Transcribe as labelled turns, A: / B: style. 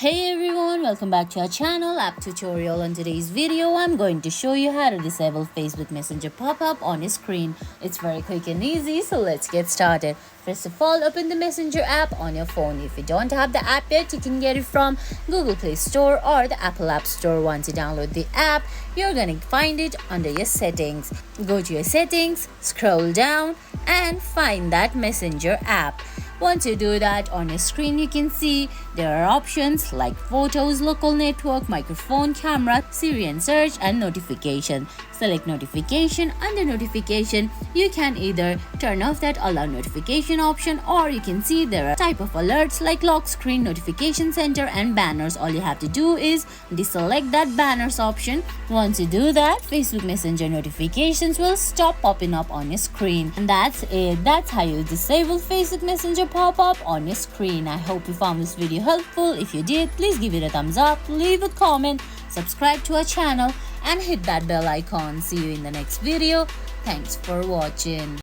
A: Hey everyone, welcome back to our channel app tutorial. In today's video I'm going to show you how to disable Facebook Messenger pop-up on your screen. It's very quick and easy, so let's get started. First of all, open the Messenger app on your phone. If you don't have the app yet, you can get it from Google Play Store or the Apple App Store. Once you download the app, you're gonna find it under your settings. Go to your settings, scroll down and find that Messenger app. Once you do that, on your screen you can see there are options like photos, local network, microphone, camera, Siri and search, and notification. Select notification. Under notification, you can either turn off that allow notification option, or you can see there are type of alerts like lock screen, notification center, and banners. All you have to do is deselect that banners option. Once you do that, Facebook Messenger notifications will stop popping up on your screen. And that's it. That's how you disable Facebook Messenger pop-up on your screen. I hope you found this video helpful. If you did, please give it a thumbs up, leave a comment, subscribe to our channel, and hit that bell icon. See you in the next video. Thanks for watching.